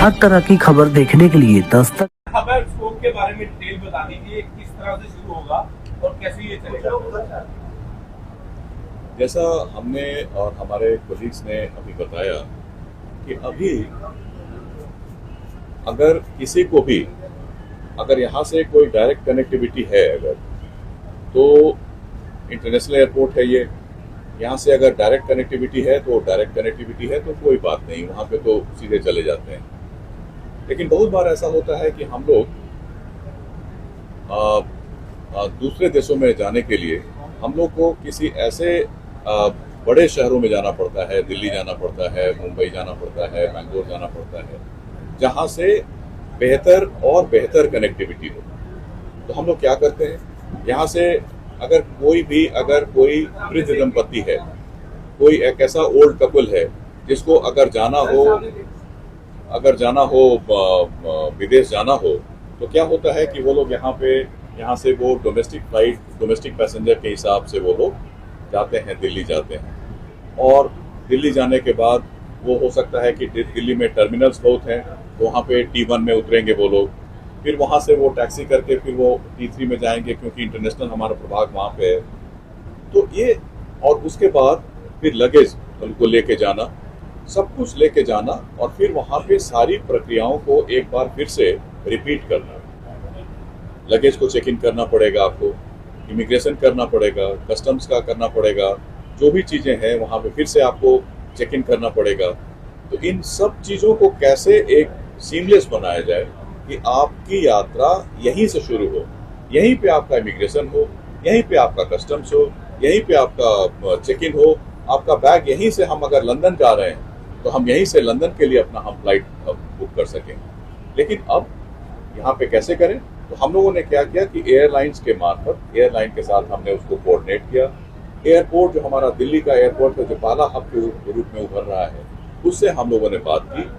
हर तरह की खबर देखने के लिए दस्तक खबर स्कोप के बारे में डिटेल बता दीजिए, किस तरह से शुरू होगा और कैसे ये चलेगा। जैसा हमने और हमारे कोलीग्स ने अभी बताया कि अभी अगर किसी को भी अगर यहाँ से कोई डायरेक्ट कनेक्टिविटी है अगर तो इंटरनेशनल एयरपोर्ट है ये, यहाँ से अगर डायरेक्ट कनेक्टिविटी है तो डायरेक्ट कनेक्टिविटी है तो कोई बात नहीं, वहाँ पे तो सीधे चले जाते हैं। लेकिन बहुत बार ऐसा होता है कि हम लोग दूसरे देशों में जाने के लिए हम लोग को किसी ऐसे बड़े शहरों में जाना पड़ता है, दिल्ली जाना पड़ता है, मुंबई जाना पड़ता है, बैंगलोर जाना पड़ता है, जहाँ से बेहतर और बेहतर कनेक्टिविटी हो। तो हम लोग क्या करते हैं, यहाँ से अगर कोई वृद्ध दंपत्ति है, कोई एक ऐसा ओल्ड कपल है जिसको अगर जाना हो विदेश जाना हो, तो क्या होता है कि वो लोग यहाँ से वो डोमेस्टिक पैसेंजर के हिसाब से वो लोग जाते हैं, दिल्ली जाते हैं। और दिल्ली जाने के बाद वो हो सकता है कि दिल्ली में टर्मिनल्स बहुत हैं, तो वहाँ पे T1 में उतरेंगे वो लोग, फिर वहाँ से वो टैक्सी करके फिर वो T3 में जाएंगे, क्योंकि इंटरनेशनल हमारा प्रभाग वहाँ पे है। तो ये, और उसके बाद फिर लगेज उनको लेके जाना, सब कुछ लेके जाना, और फिर वहाँ पे सारी प्रक्रियाओं को एक बार फिर से रिपीट करना। लगेज को चेक इन करना पड़ेगा, आपको इमिग्रेशन करना पड़ेगा, कस्टम्स का करना पड़ेगा, जो भी चीज़ें हैं वहाँ पे फिर से आपको चेक इन करना पड़ेगा। तो इन सब चीज़ों को कैसे एक सीमलेस बनाया जाए कि आपकी यात्रा यहीं से शुरू हो, यहीं पे आपका इमिग्रेशन हो, यहीं पे आपका कस्टम्स हो, यहीं पे आपका चेक इन हो, आपका बैग यहीं से, हम अगर लंदन जा रहे हैं तो हम यहीं से लंदन के लिए अपना हम फ्लाइट बुक कर सकें। लेकिन अब यहाँ पे कैसे करें? तो हम लोगों ने क्या किया कि एयरलाइंस के मार्फत, एयरलाइन के साथ हमने उसको कोऑर्डिनेट किया। एयरपोर्ट जो हमारा दिल्ली का एयरपोर्ट है, जो पहला हब के रूप में उभर रहा है, उससे हम लोगों ने बात की,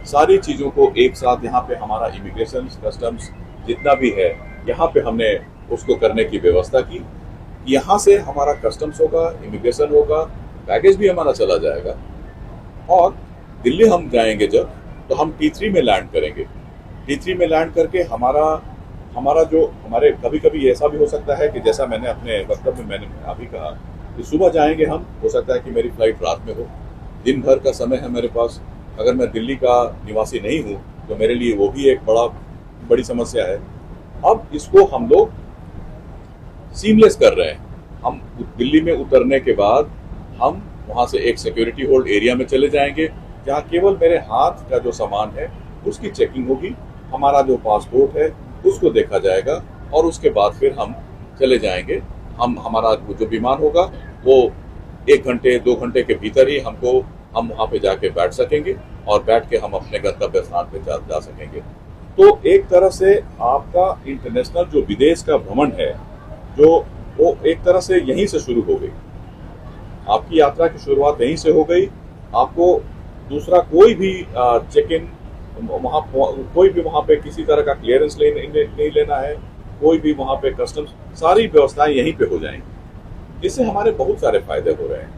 सारी चीज़ों को एक साथ यहाँ पे हमारा इमिग्रेशन कस्टम्स जितना भी है यहाँ पे हमने उसको करने की व्यवस्था की। यहाँ से हमारा कस्टम्स होगा, इमिग्रेशन होगा, बैगेज भी हमारा चला जाएगा। और दिल्ली हम जाएंगे जब, तो हम T3 में लैंड करेंगे। T3 में लैंड करके हमारा जो हमारे कभी कभी ऐसा भी हो सकता है कि जैसा मैंने अपने वक्तव्य में मैंने अभी कहा कि सुबह जाएंगे हम, हो सकता है कि मेरी फ्लाइट रात में हो, दिन भर का समय है मेरे पास। अगर मैं दिल्ली का निवासी नहीं हूँ तो मेरे लिए वो भी एक बड़ी समस्या है। अब इसको हम लोग सीमलेस कर रहे हैं। हम दिल्ली में उतरने के बाद हम वहाँ से एक सिक्योरिटी होल्ड एरिया में चले जाएंगे, जहाँ केवल मेरे हाथ का जो सामान है उसकी चेकिंग होगी, हमारा जो पासपोर्ट है उसको देखा जाएगा, और उसके बाद फिर हम चले जाएंगे। हमारा जो विमान होगा वो 1 घंटे 2 घंटे के भीतर ही हम वहाँ पे जाके बैठ सकेंगे, और बैठ के हम अपने गंतव्य स्थान पे जा सकेंगे। तो एक तरह से आपका इंटरनेशनल जो विदेश का भ्रमण है, जो वो एक तरह से यहीं से शुरू हो गई। आपकी यात्रा की शुरुआत यहीं से हो गई। आपको दूसरा कोई भी चेक इन कोई भी वहाँ पे किसी तरह का क्लियरेंस नहीं लेना है, कोई भी वहाँ पे कस्टम्स, सारी व्यवस्थाएं यहीं पे हो जाएंगी। इससे हमारे बहुत सारे फायदे हो रहे हैं।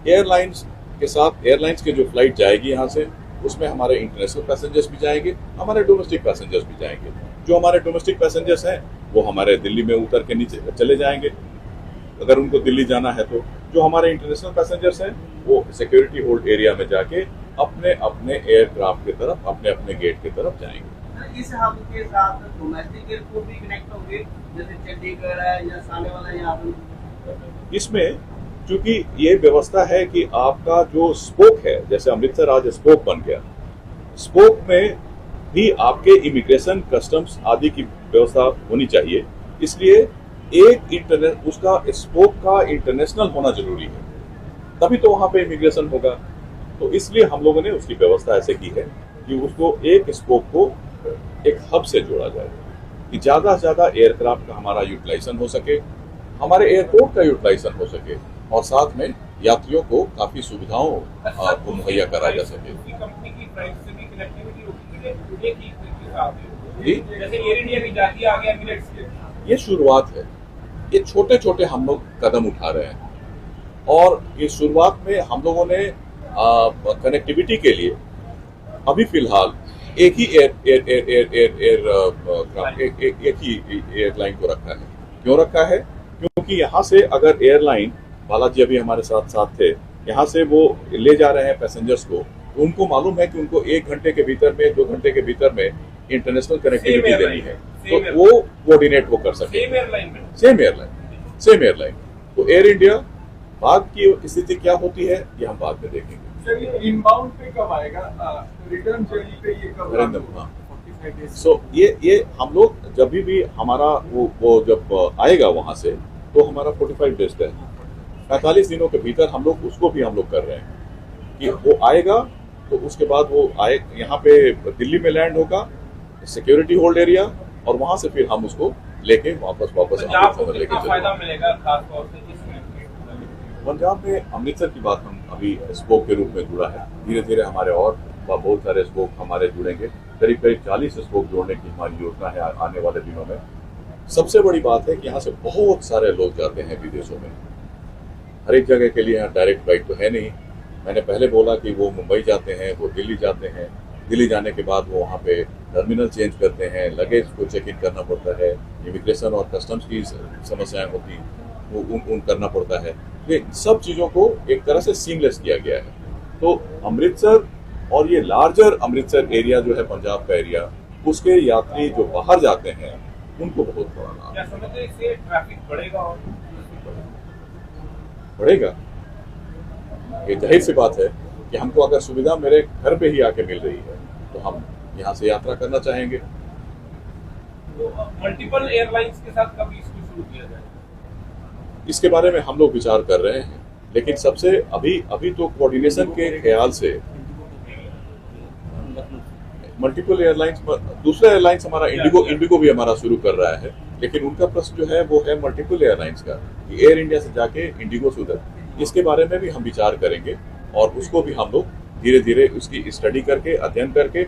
एयरलाइंस के साथ, एयरलाइंस की जो फ्लाइट जाएगी यहाँ से, उसमें हमारे इंटरनेशनल पैसेंजर्स भी जाएंगे, हमारे डोमेस्टिक पैसेंजर्स भी जाएंगे। जो हमारे डोमेस्टिक पैसेंजर्स हैं वो हमारे दिल्ली में उतर के नीचे चले जाएंगे, अगर उनको दिल्ली जाना है तो। जो हमारे इंटरनेशनल पैसेंजर्स हैं वो सिक्योरिटी होल्ड एरिया में जाके अपने अपने एयरक्राफ्ट की तरफ, अपने अपने गेट की तरफ जाएंगे। इस हब के साथ डोमेस्टिक एयरपोर्ट भी कनेक्ट होंगे, जैसे चंडीगढ़ है या साने वाला यहाँ पे। इसमें क्योंकि ये व्यवस्था है कि आपका जो स्पोक है, जैसे अमृतसर आज स्पोक बन गया, स्पोक में भी आपके इमिग्रेशन कस्टम्स आदि की व्यवस्था होनी चाहिए। इसलिए उसका स्पोक का इंटरनेशनल होना जरूरी है, तभी तो वहां पे इमिग्रेशन होगा। तो इसलिए हम लोगों ने उसकी व्यवस्था ऐसे की है कि उसको एक स्पोक को एक हब से जोड़ा जाए, कि ज्यादा से ज्यादा एयरक्राफ्ट का हमारा यूटिलाइजेशन हो सके, हमारे एयरपोर्ट का यूटिलाइजेशन हो सके, और साथ में यात्रियों को काफी सुविधाओं को मुहैया कराया जा सके। कंपनी की फ्लाइट से भी कनेक्टिविटी होगी जी, जैसे एयर इंडिया की जाती आ गया एमिरेट्स से। ये शुरुआत है, ये छोटे छोटे हम लोग कदम उठा रहे हैं, और ये शुरुआत में हम लोगों ने कनेक्टिविटी के लिए अभी फिलहाल एक ही एक ही एयरलाइन को रखा है। क्यों रखा है? क्योंकि यहाँ से अगर एयरलाइन, बालाजी अभी हमारे साथ साथ थे, यहाँ से वो ले जा रहे हैं पैसेंजर्स को, तो उनको मालूम है कि उनको 1 घंटे के भीतर में, 2 घंटे के भीतर में इंटरनेशनल कनेक्टिविटी देनी है, तो वो कोऑर्डिनेट वो कर सके। Same airline. तो एयर इंडिया बाद की स्थिति क्या होती है ये हम बाद में देखेंगे। सर ये इनबाउंड पे कब आएगा, रिटर्न जर्नी पे ये कब? नरेंद्र, हाँ। सो ये हम लोग जब भी हमारा वो जब आएगा वहां से, तो हमारा 45 डेज का है, 45 दिनों के भीतर हम लोग उसको भी हम लोग कर रहे हैं कि वो आएगा, तो उसके बाद वो आए यहाँ पे दिल्ली में लैंड होगा, सिक्योरिटी होल्ड एरिया, और वहां से फिर हम उसको लेके वापस अमृतसर लेके चलेंगे। फायदा मिलेगा खास तौर से पंजाब में अमृतसर की बात हम अभी स्पोक के रूप में जुड़ा है। धीरे धीरे हमारे और बहुत सारे स्पोक हमारे जुड़ेंगे। करीब 40 स्पोक जोड़ने की हमारी योजना है आने वाले दिनों में। सबसे बड़ी बात है कि यहाँ से बहुत सारे लोग जाते हैं विदेशों में। हर एक जगह के लिए यहाँ डायरेक्ट फ्लाइट तो है नहीं। मैंने पहले बोला कि वो मुंबई जाते हैं, वो दिल्ली जाते हैं, दिल्ली जाने के बाद वो वहाँ पे टर्मिनल चेंज करते हैं, लगेज को चेक इन करना पड़ता है, इमिग्रेशन और कस्टम्स की समस्याएं होती वो उन करना पड़ता है। ये सब चीज़ों को एक तरह से सीमलेस किया गया है। तो अमृतसर और ये लार्जर अमृतसर एरिया जो है पंजाब का एरिया, उसके यात्री जो बाहर जाते हैं उनको बहुत बड़ा लाभ। क्या समझते हैं इससे ट्रैफिक बढ़ेगा? और बढ़ेगा। ये जाहिर सी बात है कि हमको अगर सुविधा मेरे घर पे ही आके मिल रही है तो हम यहाँ से यात्रा करना चाहेंगे। तो मल्टीपल एयरलाइंस के साथ कब इसको शुरू किया जाए? इसके बारे में हम लोग विचार कर रहे हैं, लेकिन सबसे अभी तो कोऑर्डिनेशन के ख्याल से मल्टीपल एयरलाइंस, दूसरा एयरलाइंस हमारा इंडिगो भी हमारा शुरू कर रहा है, लेकिन उनका प्रश्न जो है वो है मल्टीपल एयरलाइंस का, कि एयर इंडिया से जाके इंडिगो से उधर। इसके बारे में भी हम विचार करेंगे और उसको भी हम लोग धीरे धीरे उसकी स्टडी करके, अध्ययन करके,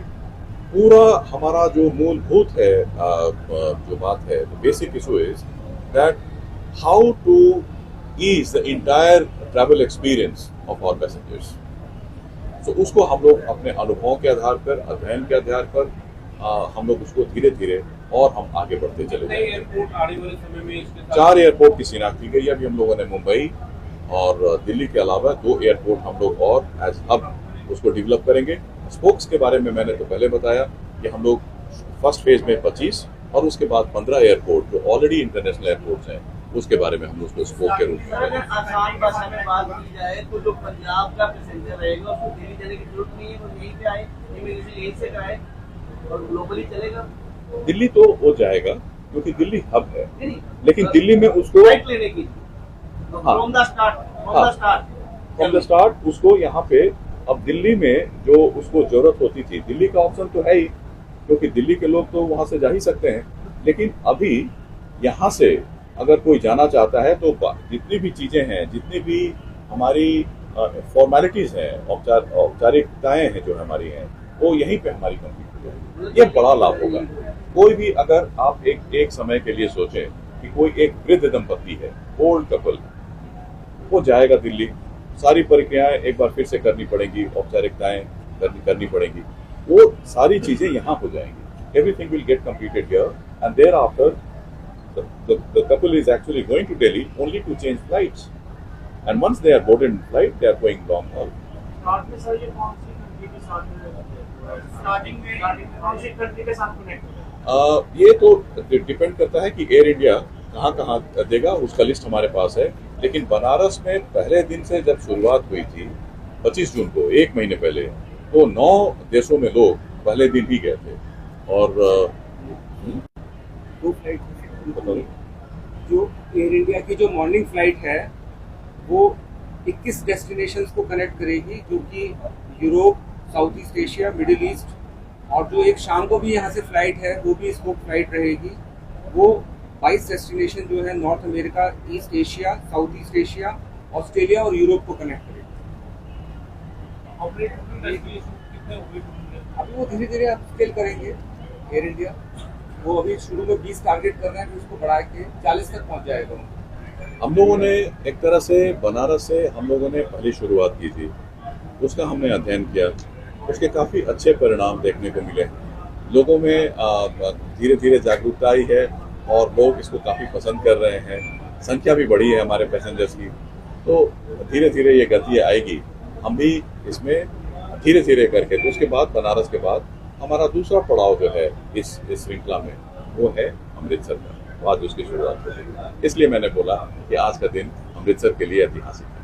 पूरा हमारा जो मूलभूत है जो बात है, the basic issue is that how to ease the entire travel experience of our passengers. तो उसको हम लोग अपने अनुभवों के आधार पर, अध्ययन के आधार पर हम लोग उसको धीरे धीरे और हम आगे बढ़ते चले जाएंगे। एयरपोर्ट आने वाले समय में इसके साथ 4 एयरपोर्ट की शिनाख्त की गई है। अभी हम लोगों ने मुंबई और दिल्ली के अलावा 2 एयरपोर्ट हम लोग और एज हब उसको डेवलप करेंगे। स्पोक्स के बारे में मैंने तो पहले बताया कि हम लोग फर्स्ट फेज में 25 और उसके बाद 15 एयरपोर्ट जो ऑलरेडी इंटरनेशनल एयरपोर्ट्स हैं उसके बारे में हम उसको स्पोक के रूप में अगर आसान भाषा में बात की जाए तो जो पंजाब का पैसेंजर रहेगा उसको दिल्ली जाने की जरूरत नहीं है, वो यहीं पे आए, इमिग्रेशन यहीं से कराए और ग्लोबली चलेगा। दिल्ली तो वो जाएगा क्योंकि दिल्ली हब है, नहीं, लेकिन दिल्ली में उसको फ्लाइट लेने की हाँ। फ्रॉम द स्टार्ट उसको यहाँ पे, अब दिल्ली में जो उसको जरूरत होती थी, दिल्ली का ऑप्शन तो है ही क्योंकि दिल्ली के लोग तो वहां से जा ही सकते हैं, लेकिन अभी यहाँ से अगर कोई जाना चाहता है तो जितनी भी चीजें हैं, जितनी भी हमारी फॉर्मेलिटीज हैं, औपचारिकताएं हैं जो हमारी हैं, वो यहीं पे हमारी कंप्लीट हो जाएगी। ये बड़ा लाभ होगा। कोई भी अगर आप एक समय के लिए सोचें कि कोई एक वृद्ध दंपति है, ओल्ड कपल, वो जाएगा दिल्ली, सारी प्रक्रियाएं एक बार फिर से करनी पड़ेंगी, औपचारिकताएं करनी पड़ेंगी, वो सारी चीजें यहाँ हो जाएंगी। Everything will get completed here and thereafter the couple is actually going to Delhi only to change flights, and once they are boarded in flight they are going long haul. Start में sir ये कौन सी country के साथ starting में कौन सी country के साथ connect होगा? ये तो डिपेंड करता है कि एयर इंडिया कहाँ देगा, उसका लिस्ट हमारे पास है। लेकिन बनारस में पहले दिन से जब शुरुआत हुई थी 25 जून को, 1 महीने पहले, तो 9 देशों में लोग पहले दिन ही गए थे। और 2 फ्लाइट जो एयर इंडिया की जो मॉर्निंग फ्लाइट है वो 21 डेस्टिनेशंस को कनेक्ट करेगी, जो कि Europe, south east Asia, middle east, और जो एक शाम को भी यहाँ से फ्लाइट है वो भी स्पोक फ्लाइट रहेगी। वो 22 डेस्टिनेशन जो है north America, east Asia, south east Asia, Australia और यूरोप को कनेक्ट करेगी। अभी वो धीरे धीरे अपस्केल करेंगे एयर इंडिया। वो अभी शुरू में 20 टारगेट कर रहे हैं, फिर उसको बढ़ा के 40 तक पहुंच जाएगा। हम लोगों ने एक तरह से बनारस से हम लोगों ने पहली शुरुआत की थी, उसका हमने अध्ययन किया उसके काफ़ी अच्छे परिणाम देखने को मिले हैं। लोगों में धीरे धीरे जागरूकता आई है और लोग इसको काफ़ी पसंद कर रहे हैं। संख्या भी बढ़ी है हमारे पैसेंजर्स की, तो धीरे धीरे ये गति आएगी। हम भी इसमें धीरे धीरे करके, तो उसके बाद बनारस के बाद हमारा दूसरा पड़ाव जो है इस श्रृंखला में वो है अमृतसर का। तो आज उसकी शुरुआत होगी, इसलिए मैंने बोला कि आज का दिन अमृतसर के लिए ऐतिहासिक है।